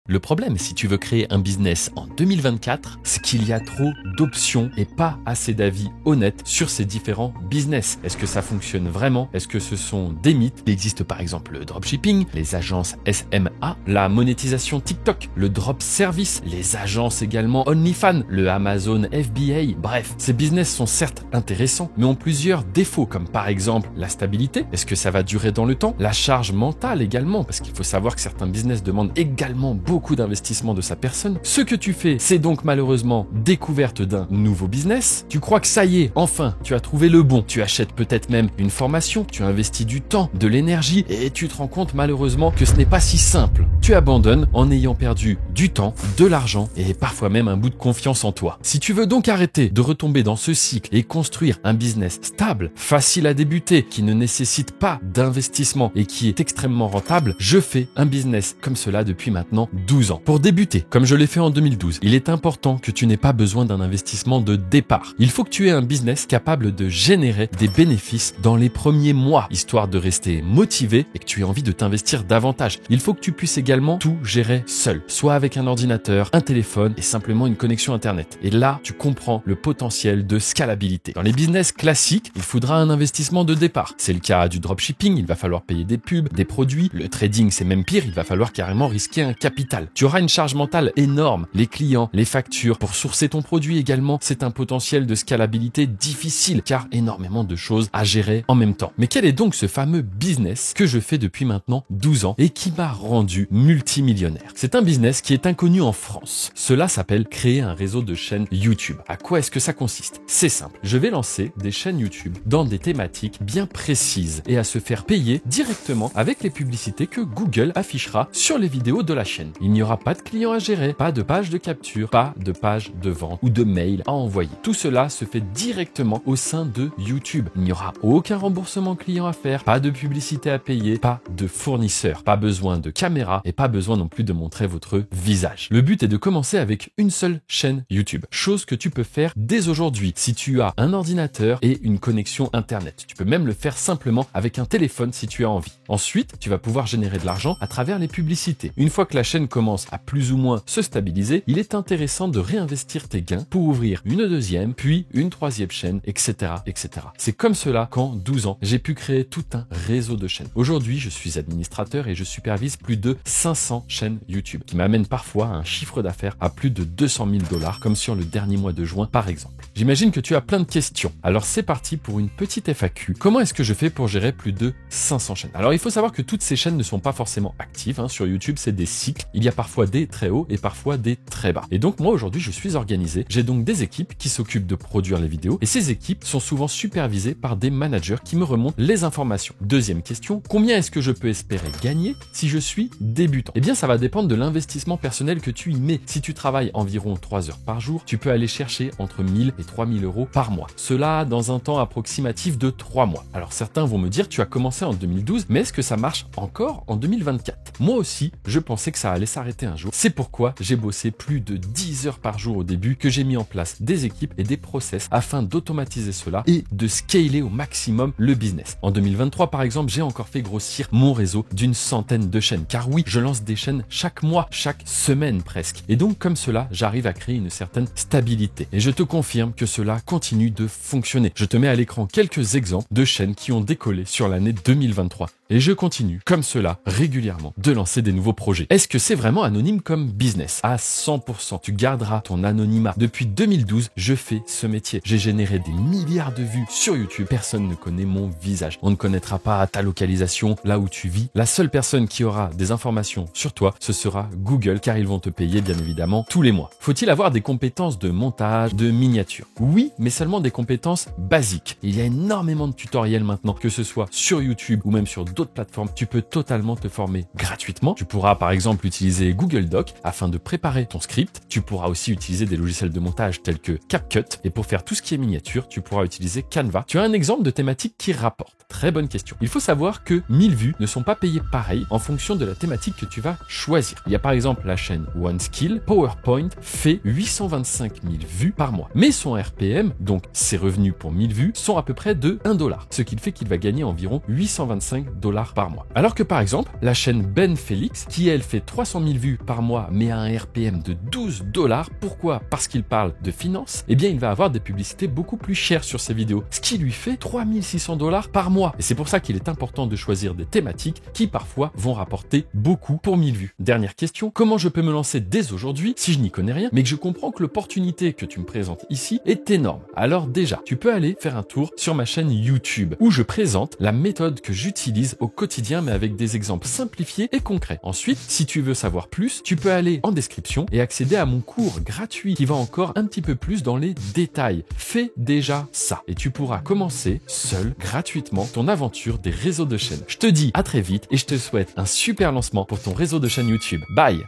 Le problème, si tu veux créer un business en 2024, c'est qu'il y a trop d'options et pas assez d'avis honnêtes sur ces différents business. Est-ce que ça fonctionne vraiment? Est-ce que ce sont des mythes? Il existe par exemple le dropshipping, les agences SMA, la monétisation TikTok, le drop service, les agences également OnlyFans, le Amazon FBA. Bref, ces business sont certes intéressants, mais ont plusieurs défauts, comme par exemple la stabilité. Est-ce que ça va durer dans le temps? La charge mentale également, parce qu'il faut savoir que certains business demandent également beaucoup d'investissement de sa personne. Ce que tu fais, c'est donc malheureusement découverte d'un nouveau business. Tu crois que ça y est, enfin, tu as trouvé le bon. Tu achètes peut-être même une formation, tu investis du temps, de l'énergie et tu te rends compte malheureusement que ce n'est pas si simple. Tu abandonnes en ayant perdu du temps, de l'argent et parfois même un bout de confiance en toi. Si tu veux donc arrêter de retomber dans ce cycle et construire un business stable, facile à débuter, qui ne nécessite pas d'investissement et qui est extrêmement rentable, je fais un business comme cela depuis maintenant 12 ans. Pour débuter, comme je l'ai fait en 2012, il est important que tu n'aies pas besoin d'un investissement de départ. Il faut que tu aies un business capable de générer des bénéfices dans les premiers mois, histoire de rester motivé et que tu aies envie de t'investir davantage. Il faut que tu puisses également tout gérer seul, soit avec un ordinateur, un téléphone et simplement une connexion internet. Et là, tu comprends le potentiel de scalabilité. Dans les business classiques, il faudra un investissement de départ. C'est le cas du dropshipping, il va falloir payer des pubs, des produits. Le trading, c'est même pire, il va falloir carrément risquer un capital. Tu auras une charge mentale énorme, les clients, les factures, pour sourcer ton produit également, c'est un potentiel de scalabilité difficile car énormément de choses à gérer en même temps. Mais quel est donc ce fameux business que je fais depuis maintenant 12 ans et qui m'a rendu multimillionnaire? C'est un business qui est inconnu en France. Cela s'appelle créer un réseau de chaînes YouTube. À quoi est-ce que ça consiste? C'est simple. Je vais lancer des chaînes YouTube dans des thématiques bien précises et à se faire payer directement avec les publicités que Google affichera sur les vidéos de la chaîne. Il n'y aura pas de clients à gérer, pas de page de capture, pas de page de vente ou de mail à envoyer. Tout cela se fait directement au sein de YouTube. Il n'y aura aucun remboursement client à faire, pas de publicité à payer, pas de fournisseur, pas besoin de caméra et pas besoin non plus de montrer votre visage. Le but est de commencer avec une seule chaîne YouTube, chose que tu peux faire dès aujourd'hui si tu as un ordinateur et une connexion internet. Tu peux même le faire simplement avec un téléphone si tu as envie. Ensuite, tu vas pouvoir générer de l'argent à travers les publicités. Une fois que la chaîne commence à plus ou moins se stabiliser, il est intéressant de réinvestir tes gains pour ouvrir une deuxième, puis une troisième chaîne, etc., etc. C'est comme cela qu'en 12 ans, j'ai pu créer tout un réseau de chaînes. Aujourd'hui, je suis administrateur et je supervise plus de 500 chaînes YouTube, qui m'amènent parfois à un chiffre d'affaires à plus de 200 000 $, comme sur le dernier mois de juin, par exemple. J'imagine que tu as plein de questions. Alors c'est parti pour une petite FAQ. Comment est-ce que je fais pour gérer plus de 500 chaînes? Alors il faut savoir que toutes ces chaînes ne sont pas forcément actives. Sur YouTube, c'est des cycles. Il y a parfois des très hauts et parfois des très bas. Et donc moi aujourd'hui, je suis organisé. J'ai donc des équipes qui s'occupent de produire les vidéos et ces équipes sont souvent supervisées par des managers qui me remontent les informations. Deuxième question, combien est-ce que je peux espérer gagner si je suis débutant? Eh bien ça va dépendre de l'investissement personnel que tu y mets. Si tu travailles environ 3 heures par jour, tu peux aller chercher entre 1000 et 3000 € par mois. Cela dans un temps approximatif de 3 mois. Alors certains vont me dire, tu as commencé en 2012, mais est-ce que ça marche encore en 2024? Moi aussi, je pensais que ça allait s'arrêter un jour. C'est pourquoi j'ai bossé plus de 10 heures par jour au début, que j'ai mis en place des équipes et des process afin d'automatiser cela et de scaler au maximum le business. En 2023, par exemple, j'ai encore fait grossir mon réseau d'une centaine de chaînes. Car oui, je lance des chaînes chaque mois, chaque semaine presque. Et donc comme cela, j'arrive à créer une certaine stabilité. Et je te confirme que cela continue de fonctionner. Je te mets à l'écran quelques exemples de chaînes qui ont décollé sur l'année 2023. Et je continue, comme cela, régulièrement, de lancer des nouveaux projets. Est-ce que c'est vraiment anonyme comme business? À 100%, tu garderas ton anonymat. Depuis 2012, je fais ce métier. J'ai généré des milliards de vues sur YouTube. Personne ne connaît mon visage. On ne connaîtra pas ta localisation, là où tu vis. La seule personne qui aura des informations sur toi, ce sera Google, car ils vont te payer, bien évidemment, tous les mois. Faut-il avoir des compétences de montage, de miniature? Oui, mais seulement des compétences basiques. Il y a énormément de tutoriels maintenant, que ce soit sur YouTube ou même sur d'autres plateformes. Tu peux totalement te former gratuitement. Tu pourras par exemple utiliser Google Doc afin de préparer ton script. Tu pourras aussi utiliser des logiciels de montage tels que CapCut. Et pour faire tout ce qui est miniature, tu pourras utiliser Canva. Tu as un exemple de thématique qui rapporte? Très bonne question. Il faut savoir que 1000 vues ne sont pas payées pareil en fonction de la thématique que tu vas choisir. Il y a par exemple la chaîne OneSkill. PowerPoint fait 825 000 vues par mois. Mais son RPM, donc ses revenus pour 1000 vues, sont à peu près de $1. Ce qui fait qu'il va gagner environ 825 $3 par mois. Alors que par exemple, la chaîne Ben Félix, qui elle fait 300 000 vues par mois mais a un RPM de $12, pourquoi? Parce qu'il parle de finance, eh bien il va avoir des publicités beaucoup plus chères sur ses vidéos, ce qui lui fait $3 600 par mois. Et c'est pour ça qu'il est important de choisir des thématiques qui parfois vont rapporter beaucoup pour 1000 vues. Dernière question, comment je peux me lancer dès aujourd'hui si je n'y connais rien, mais que je comprends que l'opportunité que tu me présentes ici est énorme? Alors déjà, tu peux aller faire un tour sur ma chaîne YouTube où je présente la méthode que j'utilise au quotidien mais avec des exemples simplifiés et concrets. Ensuite, si tu veux savoir plus, tu peux aller en description et accéder à mon cours gratuit qui va encore un petit peu plus dans les détails. Fais déjà ça et tu pourras commencer seul, gratuitement, ton aventure des réseaux de chaînes. Je te dis à très vite et je te souhaite un super lancement pour ton réseau de chaîne YouTube. Bye!